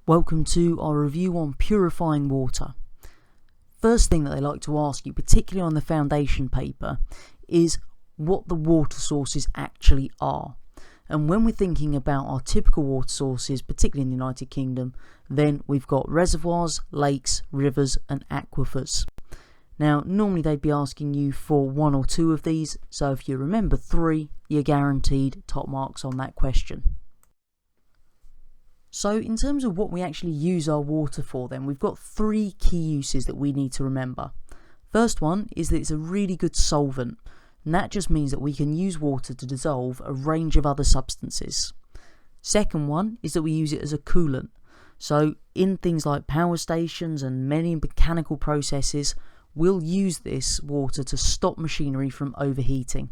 Welcome to our review on purifying water. First thing that they like to ask you, particularly on the foundation paper, is what the water sources actually are. And when we're thinking about our typical water sources, particularly in the United Kingdom, then we've got reservoirs, lakes, rivers and aquifers. Now normally they'd be asking you for one or two of these, so if you remember three, you're guaranteed top marks on that question. So in terms of what we actually use our water for, then we've got three key uses that we need to remember. First one is that it's a really good solvent, and that just means that we can use water to dissolve a range of other substances. Second one is that we use it as a coolant. So in things like power stations and many mechanical processes, we'll use this water to stop machinery from overheating.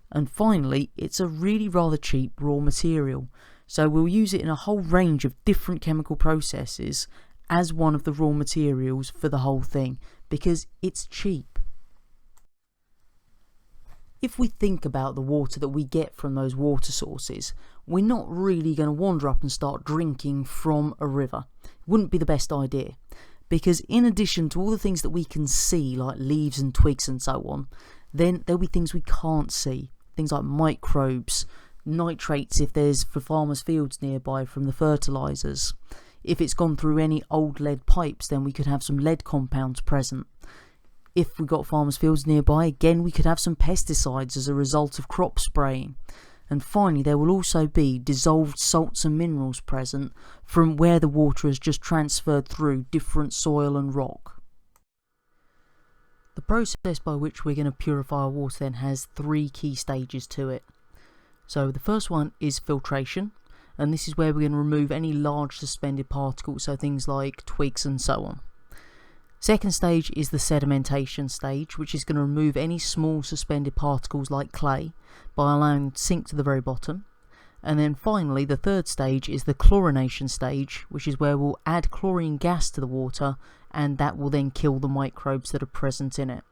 And finally, it's a really rather cheap raw material. So we'll use it in a whole range of different chemical processes as one of the raw materials for the whole thing, because it's cheap. If we think about the water that we get from those water sources, we're not really going to wander up and start drinking from a river. It wouldn't be the best idea, because in addition to all the things that we can see, like leaves and twigs and so on, then there'll be things we can't see, things like microbes, nitrates if there's for farmers' fields nearby from the fertilizers. If it's gone through any old lead pipes, then we could have some lead compounds present. If we've got farmers' fields nearby, again we could have some pesticides as a result of crop spraying. And finally, there will also be dissolved salts and minerals present from where the water has just transferred through different soil and rock. The process by which we're going to purify our water then has three key stages to it. So the first one is filtration, and this is where we're going to remove any large suspended particles, so things like twigs and so on. Second stage is the sedimentation stage, which is going to remove any small suspended particles like clay by allowing it to sink to the very bottom. And then finally, the third stage is the chlorination stage, which is where we'll add chlorine gas to the water, and that will then kill the microbes that are present in it.